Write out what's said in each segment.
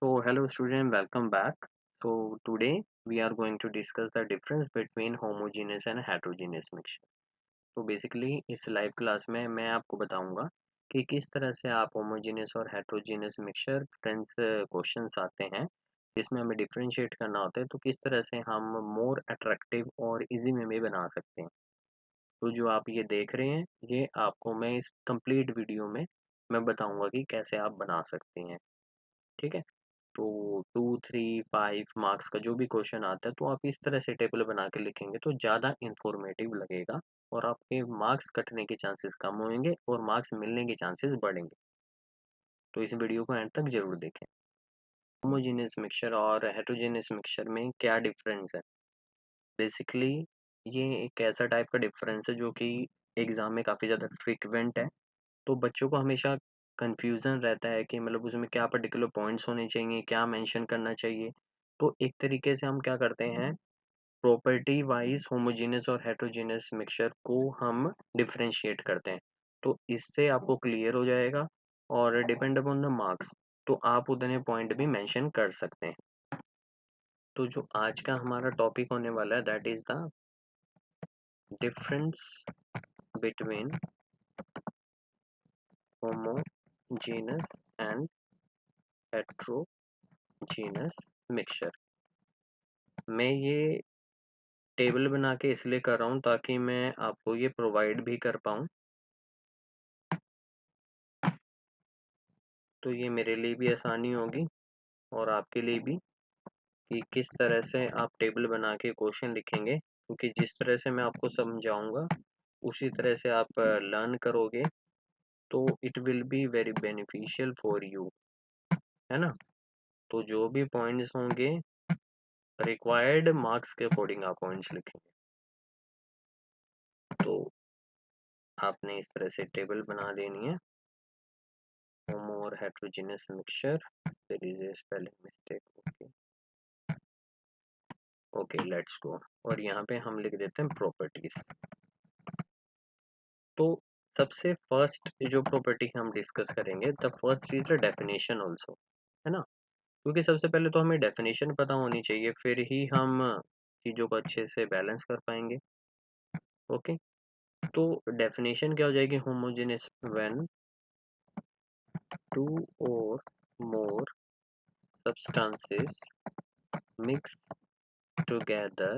So, hello student, welcome back. So, today we are going to discuss the difference between homogeneous and heterogeneous mixture. तो basically इस live class में मैं आपको बताऊंगा कि किस तरह से आप होमोजेनियस और हेटेरोजेनियस मिक्सचर फ्रेंड्स क्वेश्चंस आते हैं जिसमें हमें डिफरेंशिएट करना होता है तो किस तरह से हम मोर अट्रैक्टिव और इजी में भी बना सकते हैं। तो जो आप ये देख रहे हैं ये आपको मैं इस कंप्लीट वीडियो में मैं बताऊंगा कि कैसे आप बना सकते हैं। ठीक है। तो 2, 3, 5 मार्क्स का जो भी क्वेश्चन आता है तो आप इस तरह से टेबल बना के लिखेंगे तो ज़्यादा इंफॉर्मेटिव लगेगा और आपके मार्क्स कटने के चांसेस कम होंगे और मार्क्स मिलने के चांसेस बढ़ेंगे। तो इस वीडियो को एंड तक जरूर देखें। होमोजेनियस मिक्सचर और हेटेरोजेनियस मिक्सचर में क्या डिफरेंस है? बेसिकली ये एक ऐसा टाइप का डिफरेंस है जो कि एग्जाम में काफ़ी ज़्यादा फ्रिक्वेंट है। तो बच्चों को हमेशा कन्फ्यूज़न रहता है कि मतलब उसमें क्या पर्टिकुलर पॉइंट्स होने चाहिए, क्या मेंशन करना चाहिए। तो एक तरीके से हम क्या करते हैं, प्रॉपर्टी वाइज़ होमोजेनियस और हेटेरोजेनियस मिक्सचर को हम डिफरेंशिएट करते हैं। तो इससे आपको क्लियर हो जाएगा और डिपेंड अपॉन द मार्क्स तो आप उतने पॉइंट भी मेंशन कर सकते हैं। तो जो आज का हमारा टॉपिक होने वाला है that is the difference between homogeneous and heterogeneous mixture. मैं ये टेबल बना के इसलिए कर रहा हूँ ताकि मैं आपको ये प्रोवाइड भी कर पाऊँ। तो ये मेरे लिए भी आसानी होगी और आपके लिए भी कि किस तरह से आप टेबल बना के क्वेश्चन लिखेंगे, क्योंकि जिस तरह से मैं आपको समझाऊंगा उसी तरह से आप लर्न करोगे तो it will be very beneficial for you, है ना। तो जो भी पॉइंट्स होंगे रिक्वायर्ड मार्क्स के अकॉर्डिंग आप पॉइंट्स लिखेंगे। तो आपने इस तरह से टेबल बना लेनी है। होमो और heterogeneous mixture, there is a spelling mistake. Okay let's go. और यहाँ पे हम लिख देते हैं प्रॉपर्टीज। तो सबसे फर्स्ट जो प्रॉपर्टी हम डिस्कस करेंगे the first is the definition also, है ना। क्योंकि सबसे पहले तो हमें डेफिनेशन पता होनी चाहिए फिर ही हम चीज़ों को अच्छे से बैलेंस कर पाएंगे। ओके। तो डेफिनेशन क्या हो जाएगी? होमोजेनियस व्हेन टू और मोर substances mix together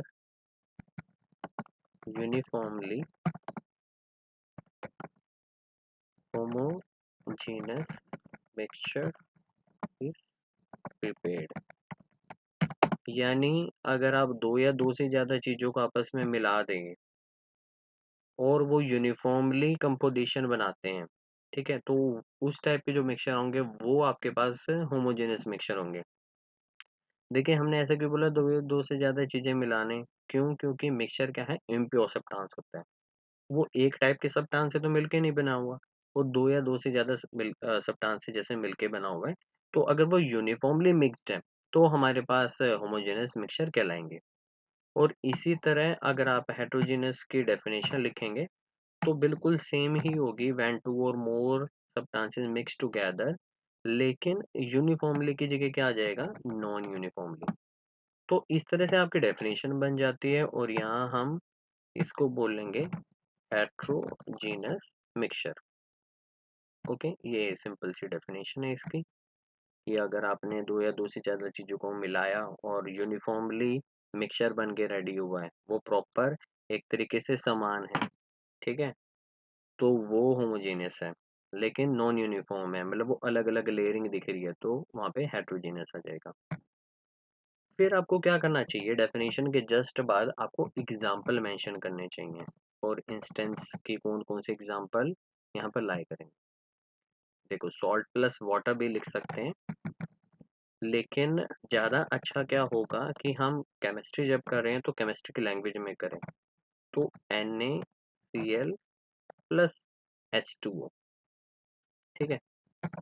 uniformly, homogeneous mixture is prepared। यानी अगर आप दो या दो से ज़्यादा चीज़ों को आपस में मिला देंगे और वो यूनिफॉर्मली कंपोजिशन बनाते हैं, ठीक है, तो उस टाइप के जो मिक्सचर होंगे वो आपके पास होमोजेनियस मिक्सचर होंगे। देखिए हमने ऐसा क्यों बोला दो दो से ज़्यादा चीज़ें मिलाने? क्यों? क्योंकि मिक्सचर क्या है, इम्प्योर सब्सटेंस होता है। वो एक टाइप के सब्सटेंस से तो मिलके नहीं बना हुआ, वो दो या दो से ज़्यादा सब्सटेंस से जैसे मिलके बना हुआ है। तो अगर वो यूनिफॉर्मली मिक्स्ड है तो हमारे पास होमोजेनियस मिक्सचर कहलाएंगे। और इसी तरह अगर आप हेटेरोजेनियस की डेफिनेशन लिखेंगे तो बिल्कुल सेम ही होगी, व्हेन टू और मोर सब्सटेंसेस मिक्स टुगेदर, लेकिन यूनिफॉर्मली की जगह क्या आ जाएगा? Non uniformly. तो इस तरह से आपकी डेफिनेशन बन जाती है और यहाँ हम इसको बोलेंगे हेट्रोजीनस मिक्सचर। ओके, ये सिंपल सी डेफिनेशन है इसकी कि अगर आपने दो या दो से ज़्यादा चीज़ों को मिलाया और यूनिफॉर्मली मिक्सचर बन के रेडी हुआ है, वो प्रॉपर एक तरीके से समान है, ठीक है, तो वो होमोजेनियस है। लेकिन नॉन यूनिफॉर्म है, मतलब वो अलग अलग लेयरिंग दिख रही है, तो वहाँ पे हेट्रोजीनियस आ जाएगा। फिर आपको क्या करना चाहिए? डेफिनेशन के जस्ट बाद आपको एग्जाम्पल मेंशन करने चाहिए और इंस्टेंस की कौन कौन से एग्जाम्पल यहाँ पर लाई करेंगे। देखो सॉल्ट प्लस वाटर भी लिख सकते हैं, लेकिन ज़्यादा अच्छा क्या होगा कि हम केमिस्ट्री जब कर रहे हैं तो केमिस्ट्री की लैंग्वेज में करें। तो NaCl प्लस H2O, ठीक है,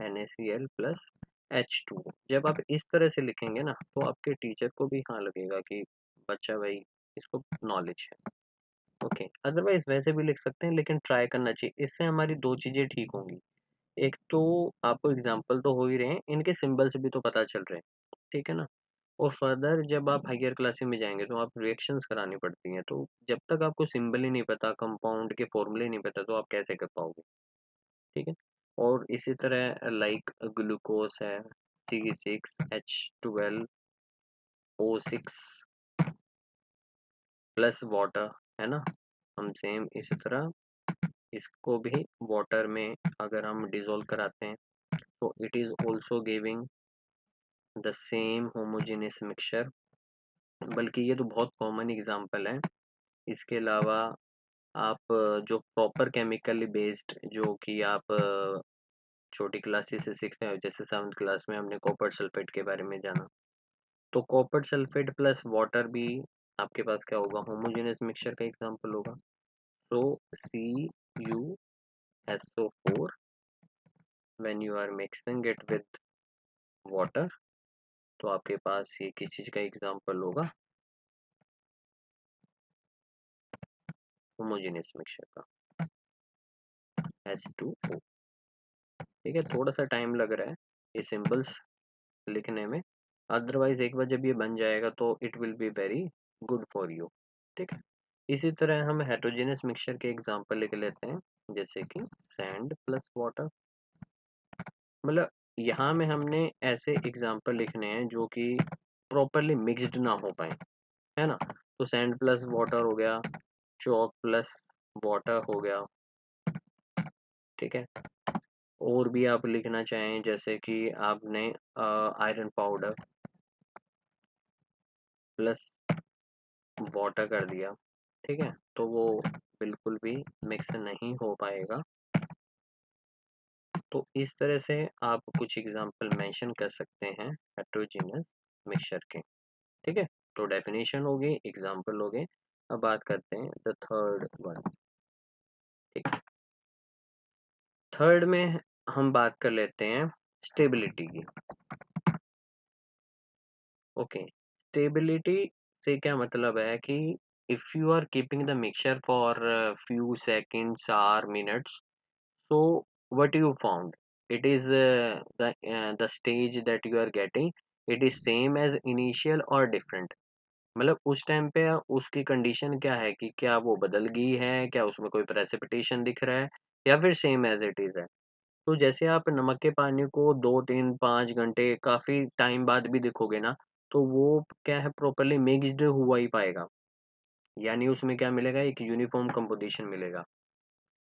NaCl प्लस H2O। जब आप इस तरह से लिखेंगे ना तो आपके टीचर को भी हाँ लगेगा कि बच्चा भाई इसको नॉलेज है। ओके, अदरवाइज वैसे भी लिख सकते हैं लेकिन ट्राई करना चाहिए, इससे हमारी दो चीज़ें ठीक होंगी। एक तो आपको एग्जांपल तो हो ही रहे हैं, इनके सिंबल से भी तो पता चल रहे हैं, ठीक है ना? और फर्दर जब आप हायर क्लासेस में जाएंगे तो आप रिएक्शंस करानी पड़ती हैं, तो जब तक आपको सिंबल ही नहीं पता, कंपाउंड के फॉर्मूले नहीं पता, तो आप कैसे कर पाओगे? ठीक है। और इसी तरह लाइक ग्लूकोज है, C6H12O6 प्लस वाटर, है ना? हम सेम इसी तरह इसको भी वाटर में अगर हम डिसॉल्व कराते हैं तो it is also giving the same homogeneous mixture. बल्कि ये तो बहुत कॉमन एग्जांपल है। इसके अलावा आप जो प्रॉपर केमिकली बेस्ड, जो कि आप छोटी क्लासेस से सीखते हैं, जैसे 7th क्लास में हमने कॉपर सल्फेट के बारे में जाना, तो कॉपर सल्फेट प्लस वाटर भी आपके पास क्या होगा, होमोजेनियस मिक्सचर का एग्जांपल होगा। तो CuSO4 when you are mixing it with water, तो आपके पास ये किस चीज का एग्जांपल होगा, होमोजेनियस मिक्सचर का, H2O। ठीक है, थोड़ा सा टाइम लग रहा है ये सिंबल्स लिखने में, अदरवाइज एक बार जब ये बन जाएगा तो it will be very good for you. ठीक है। इसी तरह हम हेटेरोजेनियस मिक्सचर के एग्जांपल लिख लेते हैं, जैसे कि सैंड प्लस वाटर। मतलब यहाँ में हमने ऐसे एग्जांपल लिखने हैं जो कि प्रॉपरली मिक्स्ड ना हो पाए, है ना? तो सैंड प्लस वाटर हो गया, चॉक प्लस वाटर हो गया। ठीक है। और भी आप लिखना चाहें, जैसे कि आपने आयरन पाउडर प्लस वाटर कर दिया, ठीक है, तो वो बिल्कुल भी मिक्स नहीं हो पाएगा। तो इस तरह से आप कुछ एग्जांपल मेंशन कर सकते हैं हेटेरोजेनस मिक्सचर के। ठीक है। तो डेफिनेशन हो गई, एग्जांपल हो गए। अब बात करते हैं द थर्ड वन। ठीक। थर्ड में हम बात कर लेते हैं स्टेबिलिटी की। ओके, स्टेबिलिटी से क्या मतलब है कि if you are keeping the mixture for few seconds or minutes, so what you found, it is the stage that you are getting, it is same as initial or different। मतलब उस time पे उसकी condition क्या है कि क्या वो बदल गई है, क्या उसमें कोई प्रेसिपिटेशन दिख रहा है, या फिर सेम एज इट इज है। तो जैसे आप नमक के पानी को 2 3 5 घंटे काफी टाइम बाद भी देखोगे ना, तो वो क्या है, प्रॉपरली मिक्स्ड हुआ ही पाएगा, यानी उसमें क्या मिलेगा, एक यूनिफॉर्म कंपोजिशन मिलेगा।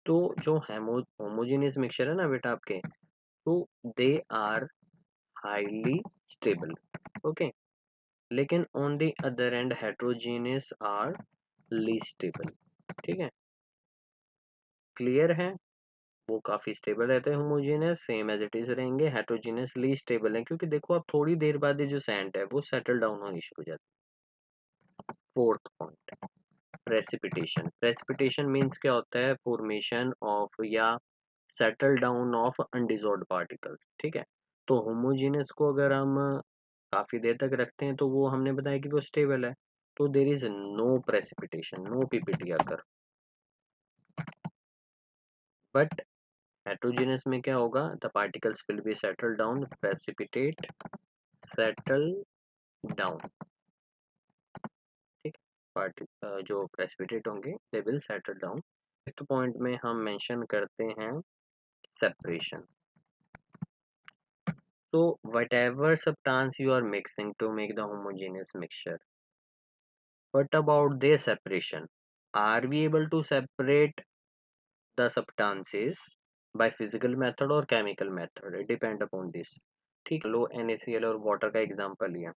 तो जो होमोजेनियस मिक्सचर है ना बेटा आपके, तो they are highly stable. Okay. लेकिन on the other end heterogeneous are least stable. ठीक है, क्लियर है? वो काफी स्टेबल रहते हैं, homogeneous same as it is रहेंगे, हेट्रोजीनियस लीस्ट स्टेबल है, क्योंकि देखो आप थोड़ी देर बाद ये जो सैंड है वो सेटल डाउन होनी शुरू हो जाती है। Fourth point, precipitation. Precipitation means क्या होता है, फॉर्मेशन ऑफ या सेटल डाउन ऑफ अनडिजॉल्व्ड पार्टिकल्स। ठीक है। तो होमोजेनियस को अगर हम काफी देर तक रखते हैं तो वो हमने बताया कि वो स्टेबल है, तो there is no precipitation, no PPT occur. But heterogeneous में क्या होगा, the particles will be settle down, precipitate, settle down. ठीक। पार्टी जो प्रेसिपिटेट होंगे they will settle down. Fifth point में हम मेंशन करते हैं separation। So whatever substance you are mixing to make the homogeneous mixture, what about their separation? Are we able to separate the substances by physical method or chemical method? It depend upon this। ठीक है, लो NaCl और water का example लिया,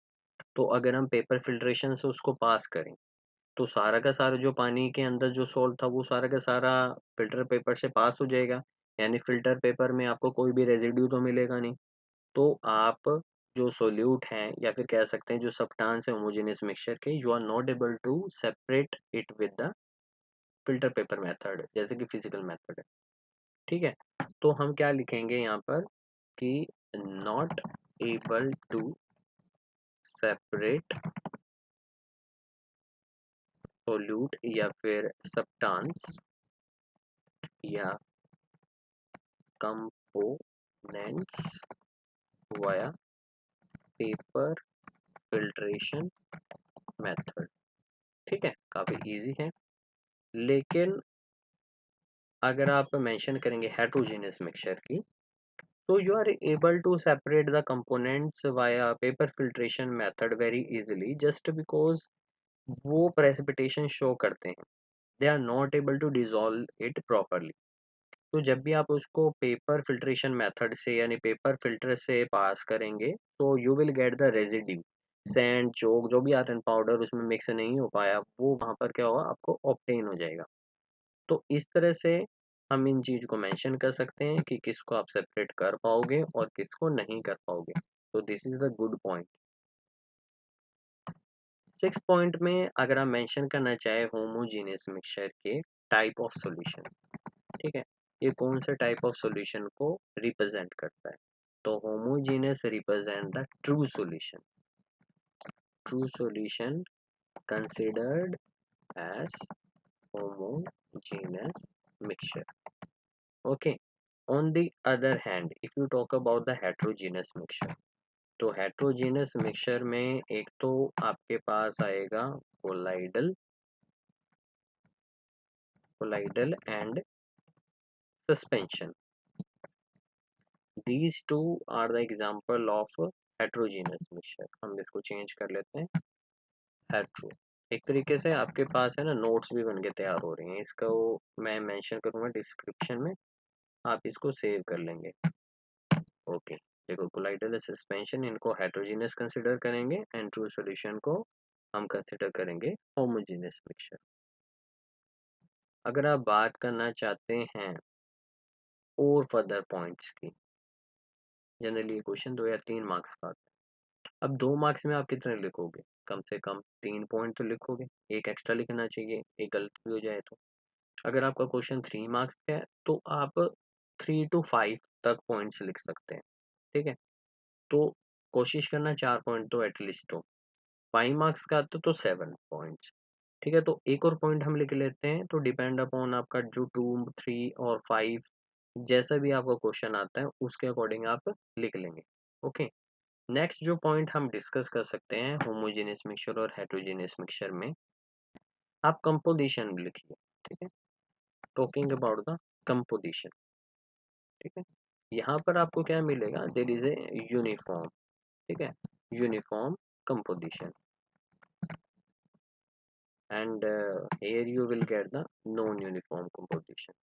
तो अगर हम paper filtration से उसको पास करें तो सारा का सारा जो पानी के अंदर जो सॉल्ट था वो सारा का सारा फिल्टर पेपर से पास हो जाएगा, यानी फिल्टर पेपर में आपको कोई भी रेजिड्यू तो मिलेगा नहीं। तो आप जो सोल्यूट हैं या फिर कह सकते हैं जो सब्सटेंस है होमोजेनियस मिक्सचर के, you are not able to separate it with the filter paper method, जैसे कि फिजिकल मेथड है। ठीक है। तो हम क्या लिखेंगे यहाँ पर कि not able to separate solute या फिर सब्सटेंस या components via paper filtration method. ठीक है, काफी इजी है। लेकिन अगर आप मेंशन करेंगे हेट्रोजेनियस मिक्सचर की, तो you are able to separate the components via paper filtration method very easily, just because वो प्रेसिपिटेशन शो करते हैं, they are not able to dissolve it properly. तो जब भी आप उसको पेपर फिल्ट्रेशन मेथड से यानी पेपर फिल्टर से पास करेंगे, तो you will get the residue, sand chalk जो भी आयरन पाउडर उसमें मिक्स नहीं हो पाया, वो वहां पर क्या होगा, आपको ऑब्टेन हो जाएगा। तो इस तरह से हम इन चीज को मेंशन कर सकते हैं कि किसको आप सेपरेट कर पाओगे और किसको नहीं कर पाओगे। तो this is the good point. 6 point में अगर आप मेंशन करना चाहे होमोजीनियस मिक्सचर के टाइप ऑफ सॉल्यूशन, ठीक है, ये कौन से टाइप ऑफ सॉल्यूशन को रिप्रेजेंट करता है, तो homogeneous represent the true solution, true solution considered as homogeneous mixture. Okay. On the other hand, if you talk about the heterogeneous mixture, तो heterogeneous mixture में एक तो आपके पास आएगा colloidal, colloidal and suspension. These two are the example of heterogeneous mixture. हम इसको change कर लेते हैं hetero। एक तरीके से आपके पास है ना, नोट्स भी बन के तैयार हो रही हैं, इसको मैं मेंशन करूंगा डिस्क्रिप्शन में, आप इसको सेव कर लेंगे। ओके, देखो कोलाइडल सस्पेंशन, इनको हेटेरोजेनियस कंसिडर करेंगे एंड ट्रू सॉल्यूशन को हम कंसिडर करेंगे होमोजेनियस मिक्सचर। अगर आप बात करना चाहते हैं और फर्दर पॉइंट्स की, जनरली ये क्वेश्चन 2 या 3 मार्क्स का आता है। अब 2 मार्क्स में आप कितने लिखोगे, कम से कम 3 पॉइंट तो लिखोगे, एक एक्स्ट्रा लिखना चाहिए, एक गलत भी हो जाए तो। अगर आपका क्वेश्चन 3 मार्क्स का है तो आप 3 to 5 तक पॉइंट्स लिख सकते हैं। ठीक है, तो कोशिश करना 4 पॉइंट तो एटलीस्ट हो। 5 मार्क्स का आता तो 7 पॉइंट्स। ठीक है, तो एक और पॉइंट हम लिख लेते हैं, तो डिपेंड अपॉन आपका जो 2, 3 और 5 जैसा भी आपका क्वेश्चन आता है उसके अकॉर्डिंग आप लिख लेंगे। ओके, नेक्स्ट जो पॉइंट हम डिस्कस कर सकते हैं होमोजेनियस मिक्सचर और हेटेरोजेनियस मिक्सचर में, आप कंपोजिशन लिखिए। ठीक है, टॉकिंग अबाउट द कंपोजिशन। ठीक है, यहाँ पर आपको क्या मिलेगा, देयर इज ए यूनिफॉर्म। ठीक है, uniform composition and here you will get the non uniform composition।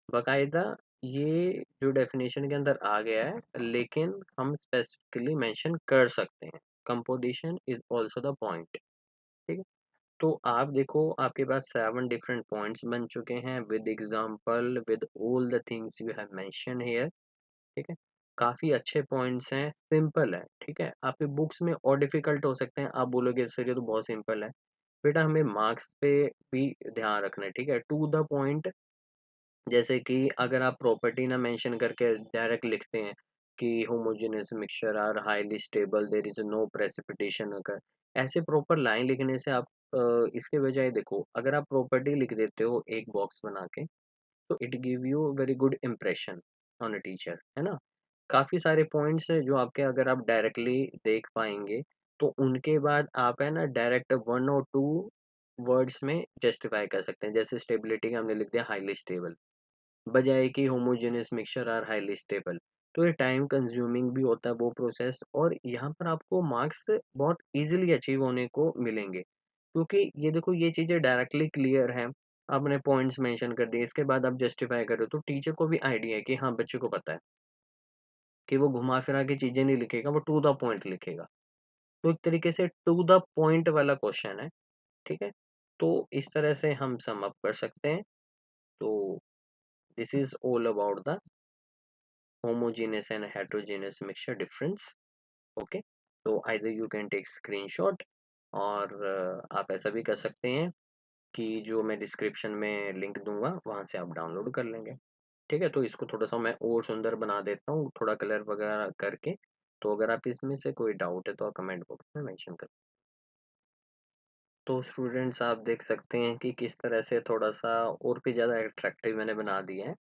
बाकायदा ये जो डेफिनेशन के अंदर आ गया है, लेकिन हम स्पेसिफिकली मेंशन कर सकते हैं, composition is also the point. ठीक है, तो आप देखो आपके पास 7 डिफरेंट पॉइंट्स बन चुके हैं with example, with all the things you have mention here. ठीक है, काफी अच्छे पॉइंट्स हैं, सिंपल है। ठीक है, आपके बुक्स में और डिफिकल्ट हो सकते हैं, आप बोलोगे सर ये तो बहुत सिंपल है, बेटा हमें मार्क्स पे भी ध्यान रखना है। ठीक है, टू द पॉइंट, जैसे कि अगर आप प्रॉपर्टी ना मेंशन करके डायरेक्ट लिखते हैं कि homogeneous mixture are highly stable, there is no precipitation occur, ऐसे प्रॉपर लाइन लिखने से आप इसके बजाय देखो, अगर आप प्रॉपर्टी लिख देते हो एक बॉक्स बना के, तो it give you very good impression on a teacher, है ना। काफी सारे पॉइंट्स है जो आपके अगर आप डायरेक्टली देख पाएंगे, तो उनके बाद आप है ना डायरेक्ट 1 और 2 वर्ड्स में जस्टिफाई कर सकते हैं। जैसे स्टेबिलिटी का हमने लिख दिया हाईली स्टेबल, बजाय कि homogeneous mixture are highly stable. तो ये टाइम कंज्यूमिंग भी होता है वो प्रोसेस, और यहाँ पर आपको मार्क्स बहुत इजीली अचीव होने को मिलेंगे, क्योंकि ये देखो ये चीज़ें डायरेक्टली क्लियर है, आपने पॉइंट्स मेंशन कर दिए, इसके बाद आप जस्टिफाई कर रहे हो, तो टीचर को भी आइडिया है कि हाँ बच्चे को पता है कि वो घुमा फिरा के चीजें नहीं लिखेगा, वो टू द पॉइंट लिखेगा। तो एक तरीके से टू द पॉइंट वाला क्वेश्चन है। ठीक है, तो इस तरह से हम सम अप कर सकते हैं। तो this is all about the homogeneous and heterogeneous mixture difference। Okay, तो either you can take screenshot, और आप ऐसा भी कर सकते हैं कि जो मैं डिस्क्रिप्शन में लिंक दूंगा वहां से आप डाउनलोड कर लेंगे। ठीक है, तो इसको थोड़ा सा मैं और सुंदर बना देता हूँ थोड़ा कलर वगैरह करके। तो अगर आप इसमें से कोई डाउट है तो आप कमेंट बॉक्स में मेंशन कर। तो स्टूडेंट्स आप देख सकते हैं कि किस तरह से थोड़ा सा और भी ज़्यादा अट्रैक्टिव मैंने बना दिया है।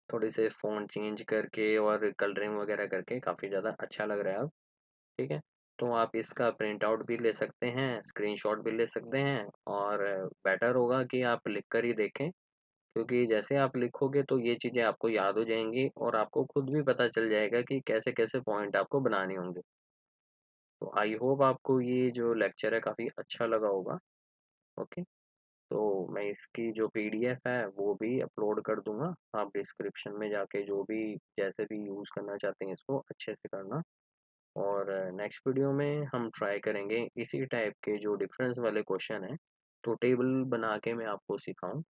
थोड़े से फ़ॉन्ट चेंज करके और कलरिंग वगैरह करके काफ़ी ज़्यादा अच्छा लग रहा है अब, ठीक है? तो आप इसका प्रिंट आउट भी ले सकते हैं, स्क्रीनशॉट भी ले सकते हैं और बेटर होगा कि आप लिख कर ही देखें, क्योंकि जैसे आप लिखोगे तो ये चीज़ें आपको याद हो जाएँगी और आपको खुद भी पता चल जाएगा कि कैसे-कैसे पॉइंट आपको बनाने होंगे। तो आई होप आपको ये जो लेक्चर है काफ़ी अच्छा लगा होगा, ओके? तो मैं इसकी जो पीडीएफ है वो भी अपलोड कर दूँगा, आप डिस्क्रिप्शन में जाके जो भी जैसे भी यूज़ करना चाहते हैं इसको अच्छे से करना। और नेक्स्ट वीडियो में हम ट्राई करेंगे इसी टाइप के जो डिफरेंस वाले क्वेश्चन हैं, तो टेबल बना के मैं आपको सिखाऊँ।